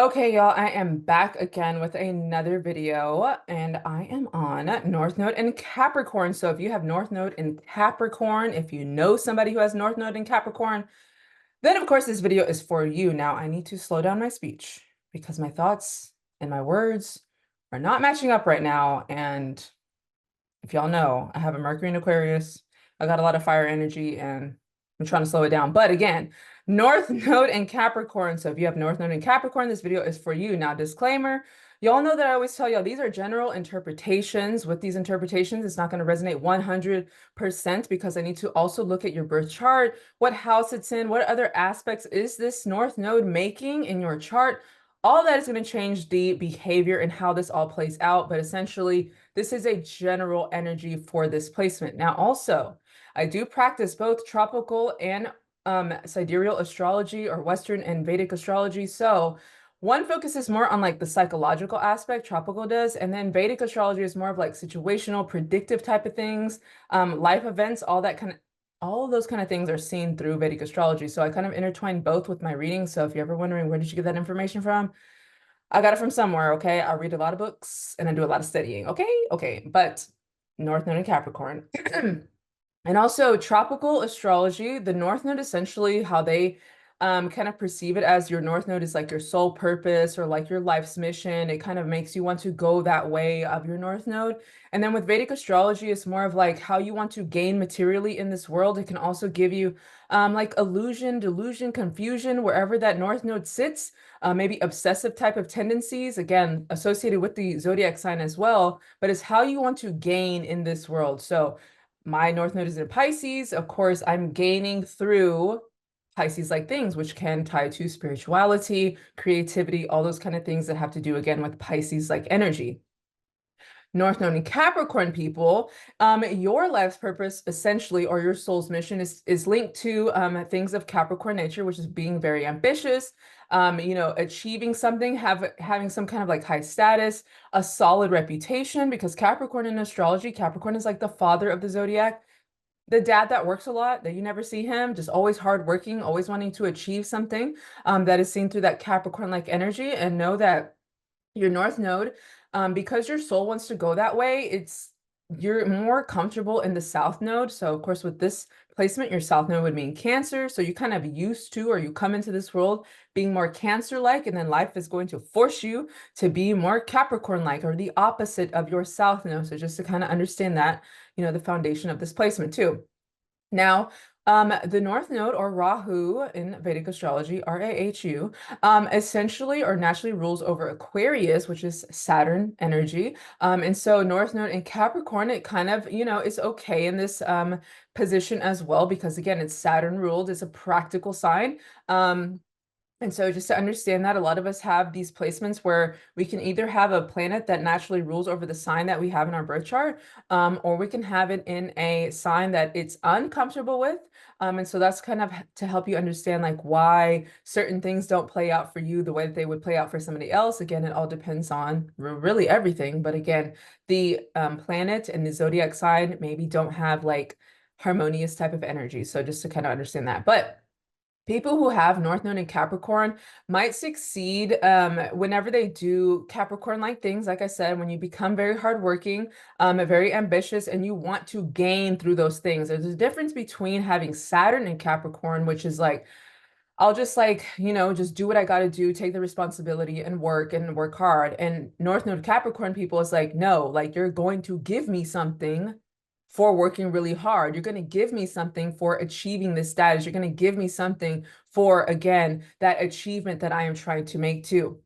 Okay, y'all, I am back again with another video, and I am on North Node in Capricorn. So if you have North Node in Capricorn, if you know somebody who has North Node in Capricorn, then of course this video is for you. Now I need to slow down my speech because my thoughts and my words are not matching up right now. And if y'all know, I have a Mercury in Aquarius. I got a lot of fire energy and I'm trying to slow it down. But again, North Node and Capricorn. So if you have North Node and Capricorn, this video is for you. Now, disclaimer, y'all know that I always tell y'all these are general interpretations. With these interpretations, it's not going to resonate 100% because I need to also look at your birth chart, what house it's in, what other aspects is this North Node making in your chart. All that is going to change the behavior and how this all plays out. But essentially, this is a general energy for this placement. Now, also, I do practice both tropical and sidereal astrology or Western and Vedic astrology. So one focuses more on like the psychological aspect, tropical does, and then Vedic astrology is more of like situational, predictive type of things, life events, all of those kind of things are seen through Vedic astrology. So I kind of intertwine both with my readings. So if you're ever wondering where did you get that information from, I got it from somewhere, okay? I read a lot of books and I do a lot of studying, okay? Okay, but North Node and Capricorn. And also tropical astrology, the North Node essentially how they kind of perceive it as your North Node is like your sole purpose or like your life's mission. It kind of makes you want to go that way of your North Node. And then with Vedic astrology, it's more of like how you want to gain materially in this world. It can also give you like illusion, delusion, confusion, wherever that North Node sits, maybe obsessive type of tendencies, again, associated with the zodiac sign as well, but it's how you want to gain in this world. So my North Node is in Pisces. Of course, I'm gaining through Pisces-like things, which can tie to spirituality, creativity, all those kind of things that have to do again with Pisces-like energy. North Node and Capricorn people, your life's purpose essentially, or your soul's mission is linked to things of Capricorn nature, which is being very ambitious, achieving something, having some kind of like high status, a solid reputation, because Capricorn in astrology, Capricorn is like the father of the zodiac, the dad that works a lot, that you never see him, just always hardworking, always wanting to achieve something, that is seen through that Capricorn-like energy. And know that your North Node, because your soul wants to go that way, you're more comfortable in the South Node. So of course, with this placement, your South Node would mean Cancer. So you kind of used to, or you come into this world being more Cancer-like, and then life is going to force you to be more Capricorn-like, or the opposite of your South Node. So just to kind of understand that, the foundation of this placement too. Now, the North Node, or Rahu in Vedic astrology, Rahu, essentially or naturally rules over Aquarius, which is Saturn energy. And so North Node in Capricorn, it kind of, is okay in this position as well, because again, it's Saturn ruled, it's a practical sign. And so just to understand that, a lot of us have these placements where we can either have a planet that naturally rules over the sign that we have in our birth chart, or we can have it in a sign that it's uncomfortable with. And so that's kind of to help you understand like why certain things don't play out for you the way that they would play out for somebody else. Again, it all depends on really everything. But again, the planet and the zodiac sign maybe don't have like harmonious type of energy. So just to kind of understand that. But people who have North Node and Capricorn might succeed whenever they do Capricorn-like things. Like I said, when you become very hardworking, very ambitious, and you want to gain through those things. There's a difference between having Saturn in Capricorn, which is like, I'll just like, just do what I got to do, take the responsibility and work hard. And North Node Capricorn people is like, no, like you're going to give me something for working really hard. You're going to give me something for achieving this status. You're going to give me something for, again, that achievement that I am trying to make too.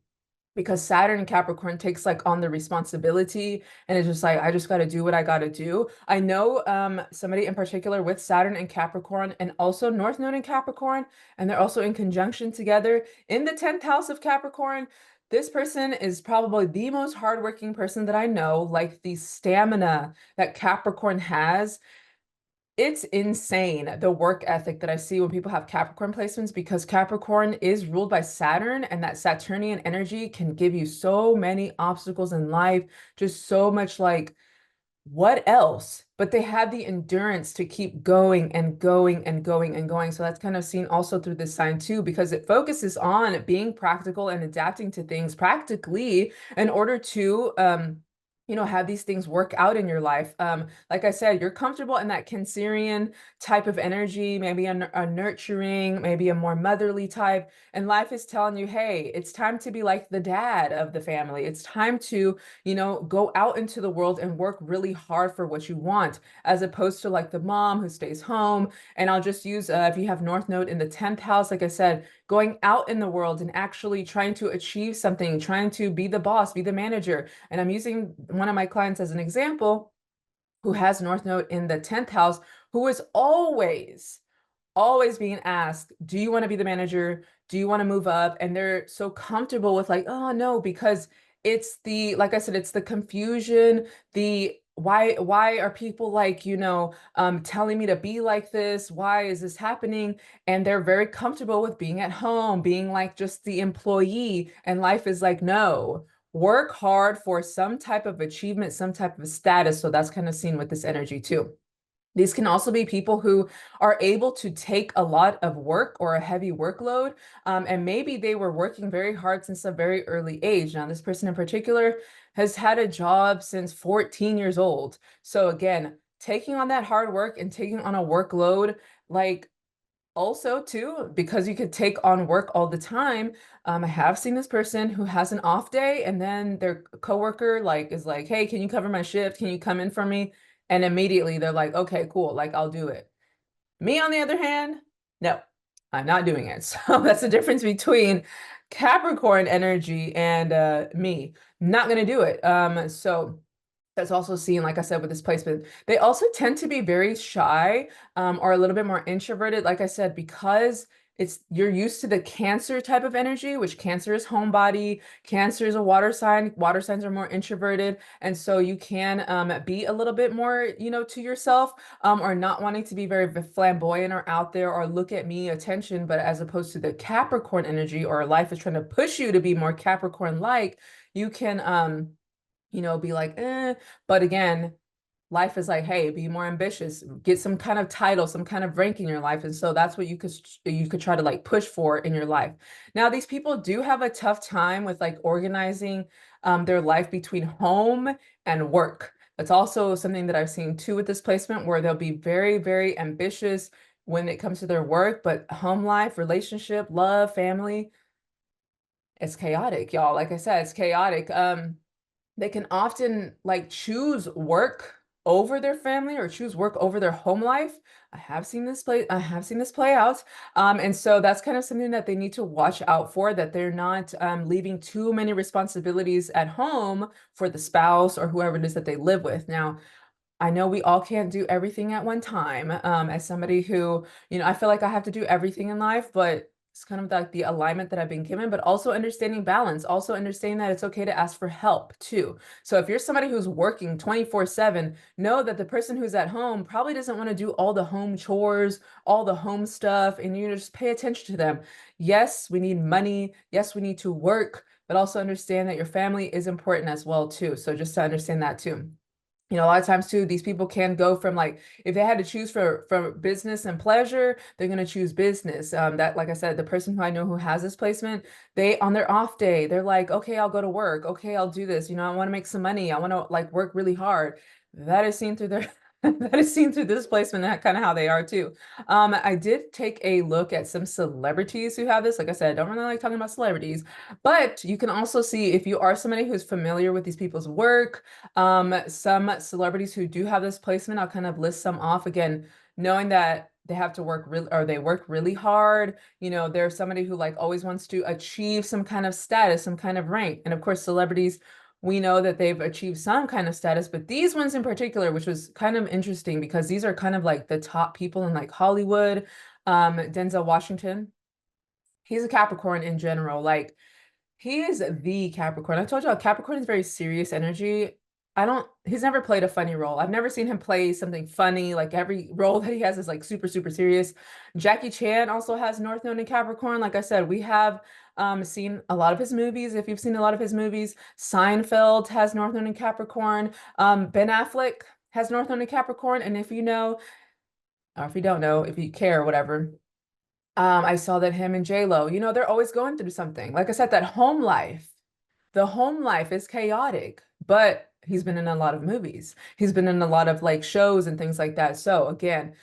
Because Saturn and Capricorn takes like on the responsibility, and it's just like, I just got to do what I got to do. I know somebody in particular with Saturn and Capricorn, and also North Node and Capricorn, and they're also in conjunction together in the 10th house of Capricorn. This person is probably the most hardworking person that I know. Like the stamina that Capricorn has, it's insane, the work ethic that I see when people have Capricorn placements, because Capricorn is ruled by Saturn, and that Saturnian energy can give you so many obstacles in life, just so much like what else? But they have the endurance to keep going and going and going and going. So that's kind of seen also through this sign too, because it focuses on being practical and adapting to things practically in order to have these things work out in your life. Like I said, you're comfortable in that Cancerian type of energy, maybe a nurturing, maybe a more motherly type. And life is telling you, hey, it's time to be like the dad of the family. It's time to go out into the world and work really hard for what you want, as opposed to like the mom who stays home. And I'll just use, if you have North Node in the 10th house, like I said, going out in the world and actually trying to achieve something, trying to be the boss, be the manager. And I'm using one of my clients as an example who has North Node in the 10th house, who is always being asked, do you want to be the manager? Do you want to move up? And they're so comfortable with like, oh no, because it's like I said, it's the confusion, the why are people like, telling me to be like this? Why is this happening? And they're very comfortable with being at home, being like just the employee. And life is like, no, work hard for some type of achievement, some type of status. So that's kind of seen with this energy too. These can also be people who are able to take a lot of work or a heavy workload. And maybe they were working very hard since a very early age. Now, this person in particular has had a job since 14 years old. So again, taking on that hard work and taking on a workload, like also too, because you could take on work all the time. I have seen this person who has an off day and then their coworker is like, hey, can you cover my shift? Can you come in for me? And immediately they're like, okay, cool, like I'll do it. Me, on the other hand, no, I'm not doing it. So that's the difference between Capricorn energy and me. Not gonna do it. So that's also seen, like I said, with this placement. They also tend to be very shy, or a little bit more introverted, like I said, because you're used to the Cancer type of energy, which Cancer is homebody. Cancer is a water sign. Water signs are more introverted. And so you can be a little bit more, to yourself, or not wanting to be very flamboyant or out there or look at me attention. But as opposed to the Capricorn energy, or life is trying to push you to be more Capricorn-like, you can be like, eh. But again, life is like, hey, be more ambitious, get some kind of title, some kind of rank in your life. And so that's what you could try to like push for in your life. Now, these people do have a tough time with like organizing their life between home and work. That's also something that I've seen too with this placement, where they'll be very, very ambitious when it comes to their work, but home life, relationship, love, family, it's chaotic, y'all. Like I said, it's chaotic. They can often like choose work over their family or choose work over their home life. I have seen this play out. And so that's kind of something that they need to watch out for, that they're not leaving too many responsibilities at home for the spouse or whoever it is that they live with. Now, I know we all can't do everything at one time. As somebody who, I feel like I have to do everything in life, but it's kind of like the alignment that I've been given, but also understanding balance, also understanding that it's okay to ask for help too. So if you're somebody who's working 24/7, know that the person who's at home probably doesn't want to do all the home chores, all the home stuff, and you just pay attention to them. Yes, we need money. Yes, we need to work, but also understand that your family is important as well too. So just to understand that too. A lot of times too, these people can go from like, if they had to choose for business and pleasure, they're going to choose business. That, like I said, the person who I know who has this placement, they, on their off day, they're like, okay, I'll go to work. Okay, I'll do this. I want to make some money. I want to like work really hard. That is seen through their, that is seen through this placement, and kind of how they are too. I did take a look at some celebrities who have this. Like I said, I don't really like talking about celebrities, but you can also see, if you are somebody who's familiar with these people's work, some celebrities who do have this placement, I'll kind of list some off again, knowing that they have to work really, or they work really hard. There's somebody who like always wants to achieve some kind of status, some kind of rank. And of course, celebrities, we know that they've achieved some kind of status, but these ones in particular, which was kind of interesting because these are kind of like the top people in like Hollywood. Denzel Washington, he's a Capricorn in general. Like, he is the Capricorn. I told you, Capricorn is very serious energy. He's never played a funny role. I've never seen him play something funny. Like, every role that he has is like super, super serious. Jackie Chan also has North Node in Capricorn. Like I said, we have seen a lot of his movies. If you've seen a lot of his movies, Seinfeld has North Node in Capricorn. Ben Affleck, has North Node in Capricorn. And if you know, or if you don't know, if you care, whatever, I saw that him and J-Lo, they're always going through something. Like I said, that home life, the home life is chaotic, but he's been in a lot of movies. He's been in a lot of like shows and things like that. So again,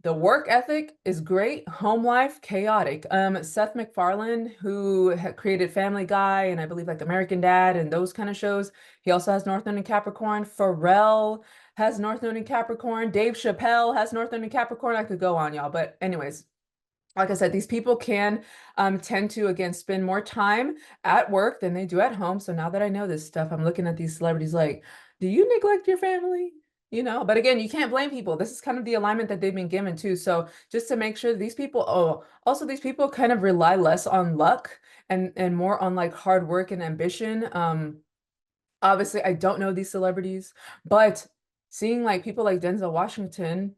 the work ethic is great, home life chaotic. Seth MacFarlane, who created Family Guy and I believe like American Dad and those kind of shows, he also has North Node in Capricorn. Pharrell has North Node in Capricorn. Dave Chappelle has North Node in Capricorn. I could go on, y'all, but anyways, like I said, these people can tend to, again, spend more time at work than they do at home. So now that I know this stuff, I'm looking at these celebrities like, do you neglect your family? But again, you can't blame people. This is kind of the alignment that they've been given too. So just to make sure these people, also these people kind of rely less on luck and more on like hard work and ambition. Obviously, I don't know these celebrities, but seeing like people like Denzel Washington,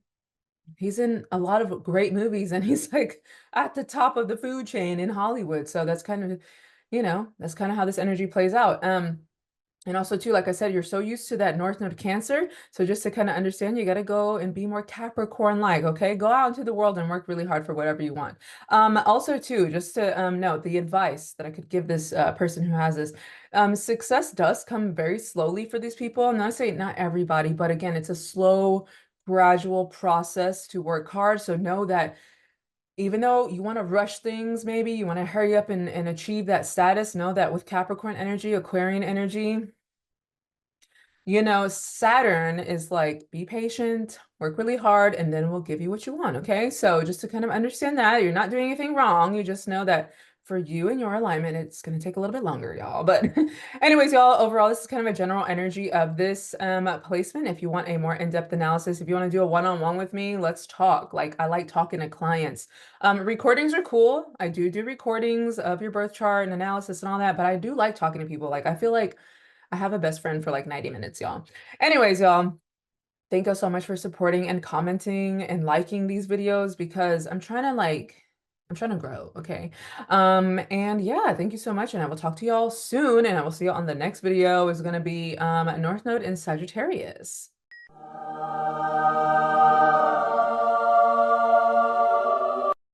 he's in a lot of great movies and he's like at the top of the food chain in Hollywood. So that's kind of, that's kind of how this energy plays out. And also too, like I said, you're so used to that North Node Cancer. So just to kind of understand, you got to go and be more Capricorn-like, okay? Go out into the world and work really hard for whatever you want. Also too, just to note the advice that I could give this person who has this, success does come very slowly for these people. And I say not everybody, but again, it's a slow, gradual process to work hard. So know that even though you want to rush things, maybe you want to hurry up and achieve that status, know that with Capricorn energy, Aquarian energy, Saturn is like, be patient, work really hard, and then we'll give you what you want. Okay. So just to kind of understand that you're not doing anything wrong. You just know that for you and your alignment, it's going to take a little bit longer, y'all. But anyways, y'all, overall, this is kind of a general energy of this placement. If you want a more in-depth analysis, if you want to do a one-on-one with me, let's talk. Like I like talking to clients. Recordings are cool. I do recordings of your birth chart and analysis and all that, but I do like talking to people. Like I feel like I have a best friend for like 90 minutes, y'all. Anyways, y'all, thank you so much for supporting and commenting and liking these videos because I'm trying to grow, okay? And yeah, thank you so much. And I will talk to y'all soon. And I will see you on the next video is going to be North Node in Sagittarius.